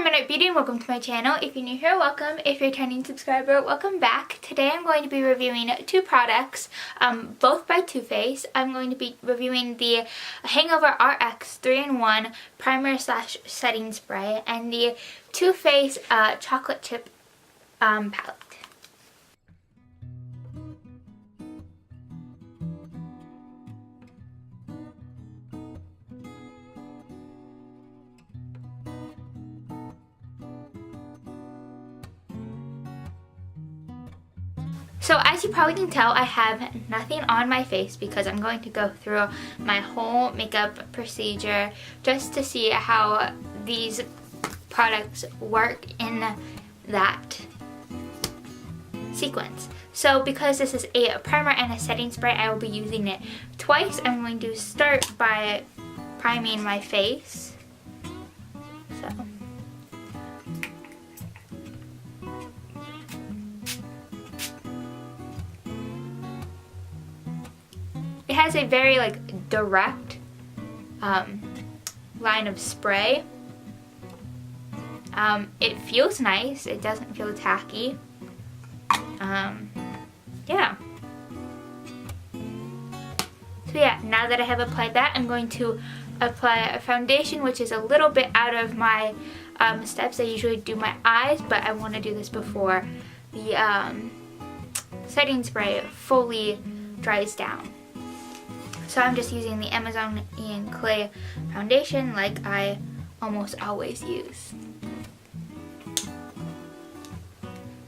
1-minute beauty and welcome to my channel. If you're new here, welcome. If you're a returning subscriber, welcome back. Today I'm going to be reviewing two products, both by Too Faced. I'm going to be reviewing the hangoverRX 3-in-1 primer slash setting spray and the Too Faced chocolate chip palette. So as you probably can tell, I have nothing on my face because I'm going to go through my whole makeup procedure just to see how these products work in that sequence. So because this is a primer and a setting spray, I will be using it twice. I'm going to start by priming my face. So. It has a very direct line of spray. It feels nice. It doesn't feel tacky. Yeah. So yeah, now that I have applied that, I'm going to apply a foundation, which is a little bit out of my steps. I usually do my eyes, but I want to do this before the setting spray fully dries down. So I'm just using the Amazonian Clay foundation like I almost always use.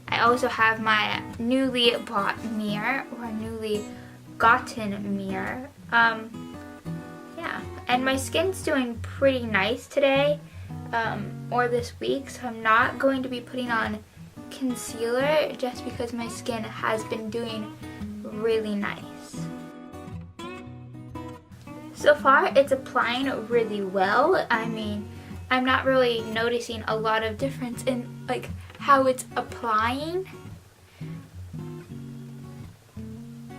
I also have my newly bought mirror, or newly gotten mirror. Yeah, and my skin's doing pretty nice today, or this week, so I'm not going to be putting on concealer just because my skin has been doing really nice. So far, it's applying really well. I mean, I'm not really noticing a lot of difference in how it's applying.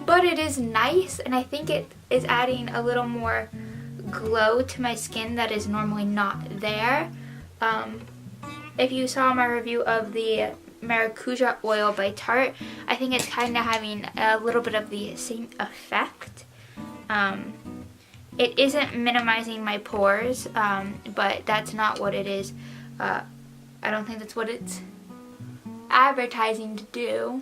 But it is nice, and I think it is adding a little more glow to my skin that is normally not there. If you saw my review of the Maracuja oil by Tarte, I think it's kind of having a little bit of the same effect. It isn't minimizing my pores, but that's not what it is. I don't think that's what it's advertising to do.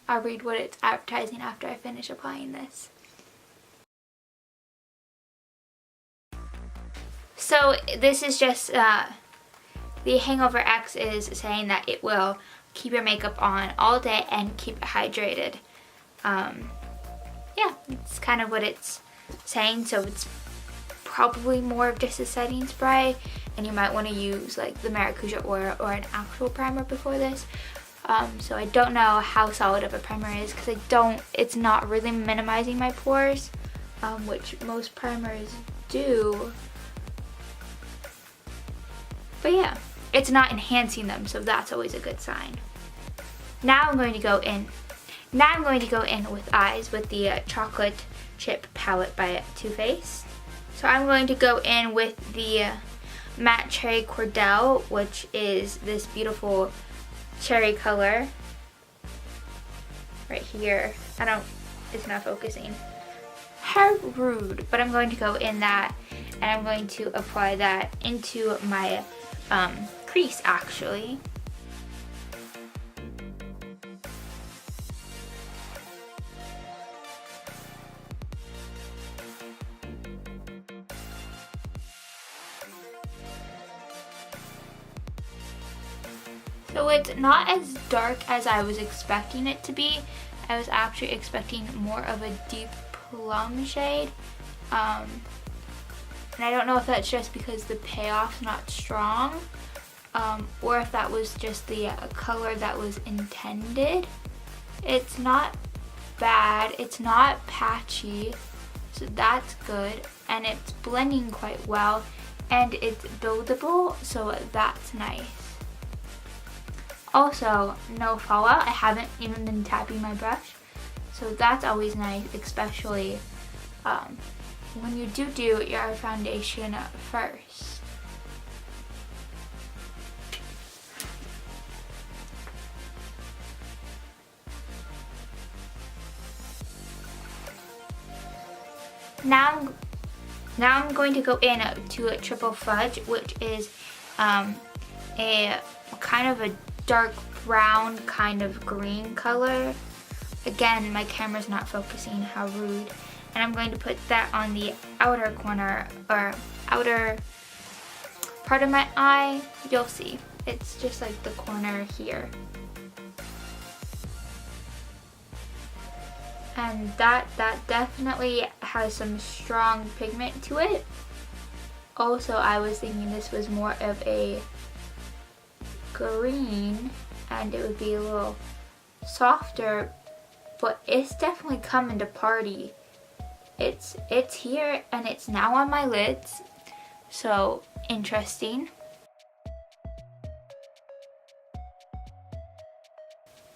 I'll read what it's advertising after I finish applying this. So this is just, the hangoverRX is saying that it will keep your makeup on all day and keep it hydrated. Yeah, it's kind of what it's saying, so it's probably more of just a setting spray, and you might want to use the Maracuja oil or an actual primer before this. So I don't know how solid of a primer is because it's not really minimizing my pores, which most primers do. But yeah, it's not enhancing them, so that's always a good sign. Now I'm going to go in with eyes with the chocolate chip palette by Too Faced. So I'm going to go in with the matte cherry Cordell, which is this beautiful cherry color right here. It's not focusing. How rude. But I'm going to go in that, and I'm going to apply that into my crease actually. So it's not as dark as I was expecting it to be. I was actually expecting more of a deep plum shade. And I don't know if that's just because the payoff's not strong, or if that was just the color that was intended. It's not bad, it's not patchy, so that's good. And it's blending quite well, and it's buildable, so that's nice. Also, no fallout. I haven't even been tapping my brush, so that's always nice, especially when you do your foundation first. Now I'm going to go in to a triple fudge, which is a kind of a dark brown kind of green color. Again, my camera's not focusing, how rude. And I'm going to put that on the outer corner, or outer part of my eye. You'll see. It's just like the corner here. And that definitely has some strong pigment to it. Also, I was thinking this was more of a green and it would be a little softer, but it's definitely coming to party. It's here and it's now on my lids, so interesting.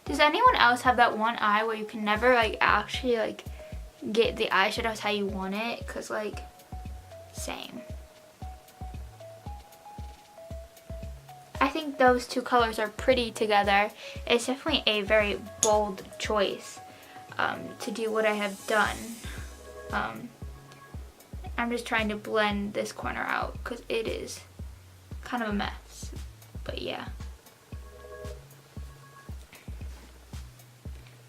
Does anyone else have that one eye where you can never like actually like get the eyeshadows how you want it? Cause like, same. I think those two colors are pretty together. It's definitely a very bold choice to do what I have done. I'm just trying to blend this corner out because it is kind of a mess, but yeah.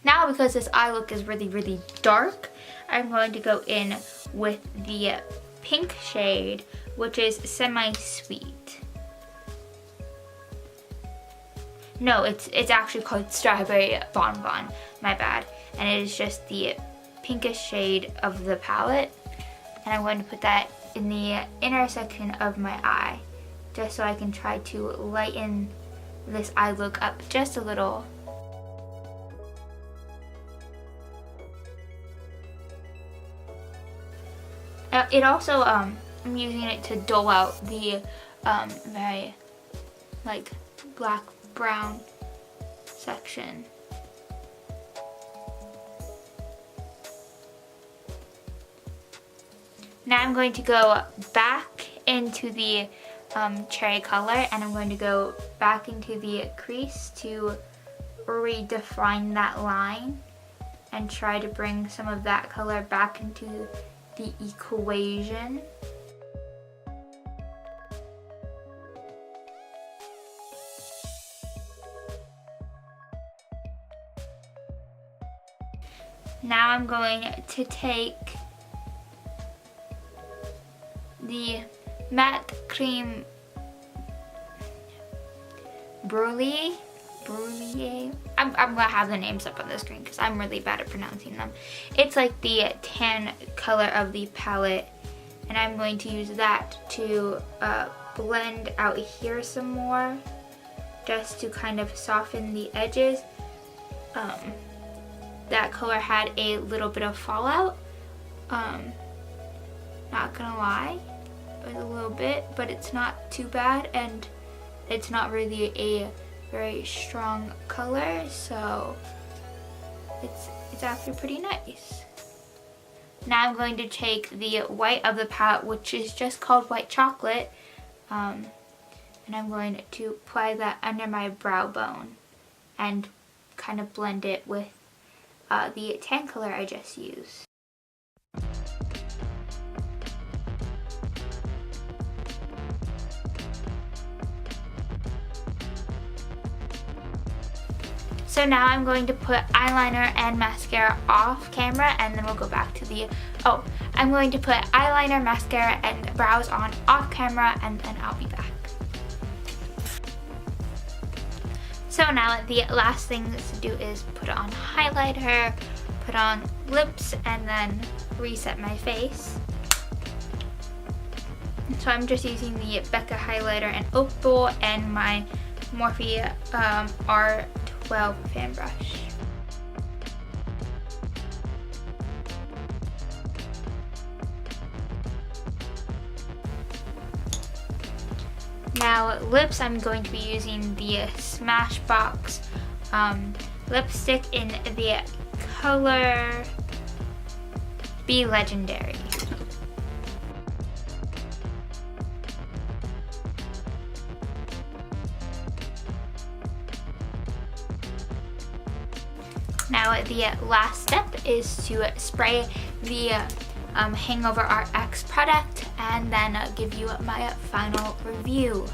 Now, because this eye look is really, really dark, I'm going to go in with the pink shade, which is semi-sweet. No, it's actually called Strawberry Bonbon, my bad. And it is just the pinkish shade of the palette. And I'm going to put that in the inner section of my eye, just so I can try to lighten this eye look up just a little. It also, I'm using it to dull out the very like black brown section. Now I'm going to go back into the cherry color, and I'm going to go back into the crease to redefine that line and try to bring some of that color back into the equation. Now I'm going to take the matte cream brulee. I'm gonna have the names up on the screen because I'm really bad at pronouncing them. It's like the tan color of the palette, and I'm going to use that to blend out here some more, just to kind of soften the edges. That color had a little bit of fallout. Not gonna lie, it was a little bit, but it's not too bad, and it's not really a very strong color, so it's actually pretty nice. Now I'm going to take the white of the palette, which is just called white chocolate, and I'm going to apply that under my brow bone and kind of blend it with the tan color I just used. So now I'm going to put eyeliner and mascara off camera, and then we'll go back to the, I'm going to put eyeliner, mascara, and brows on off camera, and then I'll be back. So now the last thing to do is put on highlighter, put on lips, and then reset my face. So I'm just using the Becca highlighter and Opal and my Morphe R12 fan brush. Now lips, I'm going to be using the Smashbox lipstick in the color Be Legendary. Now the last step is to spray the hangoverRX product and then give you my final review.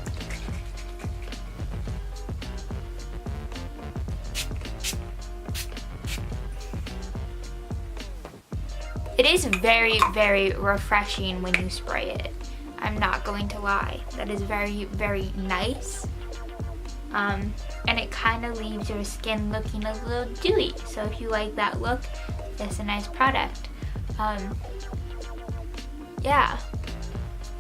It is very, very refreshing when you spray it. I'm not going to lie. That is very, very nice. And it kind of leaves your skin looking a little dewy. So if you like that look, it's a nice product. Yeah.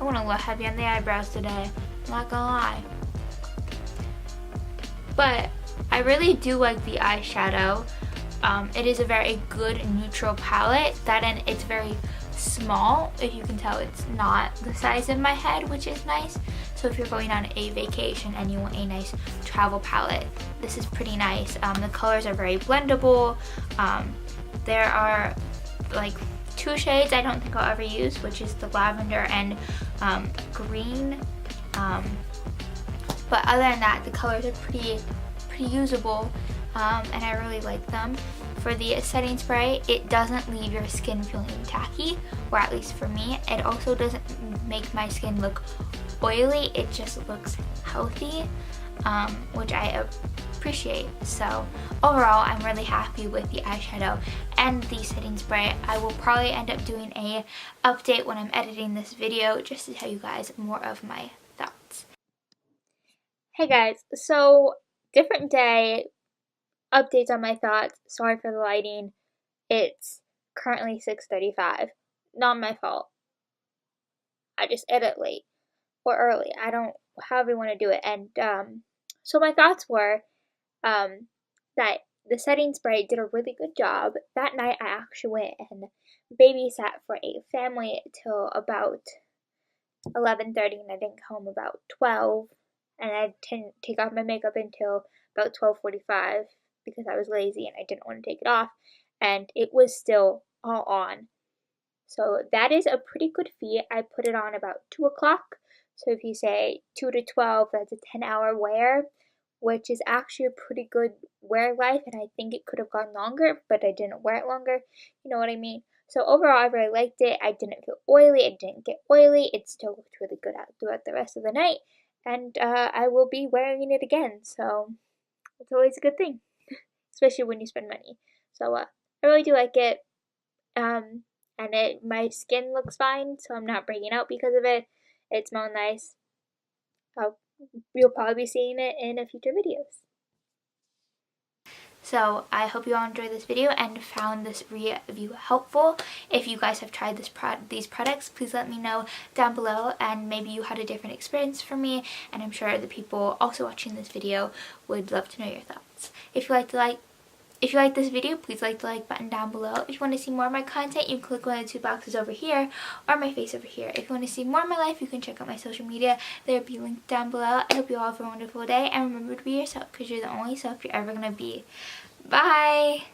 I went a little heavy on the eyebrows today. I'm not gonna lie. But I really do like the eyeshadow. It is a very good neutral palette. And it's very small. If you can tell, it's not the size of my head, which is nice. So if you're going on a vacation and you want a nice travel palette, this is pretty nice. The colors are very blendable. There are like 2 shades I don't think I'll ever use, which is the lavender and green. But other than that, the colors are pretty usable, and I really like them. For the setting spray, it doesn't leave your skin feeling tacky, or at least for me. It also doesn't make my skin look oily, it just looks healthy, which I appreciate. So overall, I'm really happy with the eyeshadow and the setting spray. I will probably end up doing a update when I'm editing this video just to tell you guys more of my thoughts. Hey guys, so different day, updates on my thoughts. Sorry for the lighting. It's currently 6:35. Not my fault. I just edit late or early. I don't, however you want to do it. And so my thoughts were that the setting spray did a really good job. That night I actually went and babysat for a family till about 11:30, and I didn't come home about 12. And I didn't take off my makeup until about 12:45 because I was lazy and I didn't want to take it off, and it was still all on. So that is a pretty good feat. I put it on about 2 o'clock. So if you say 2 to 12, that's a 10-hour wear, which is actually a pretty good wear life, and I think it could have gone longer, but I didn't wear it longer. You know what I mean? So overall, I really liked it. I didn't feel oily. It didn't get oily. It still looked really good out throughout the rest of the night, and I will be wearing it again. So it's always a good thing, especially when you spend money. So I really do like it. And my skin looks fine, so I'm not breaking out because of it. It smells nice. You'll probably be seeing it in a future videos. So I hope you all enjoyed this video and found this review helpful. If you guys have tried these products, please let me know down below, and maybe you had a different experience from me, and I'm sure the people also watching this video would love to know your thoughts. If you like this video, please like the like button down below. If you want to see more of my content, you can click one of the 2 boxes over here or my face over here. If you want to see more of my life, you can check out my social media. They'll be linked down below. I hope you all have a wonderful day, and remember to be yourself, because you're the only self you're ever going to be. Bye!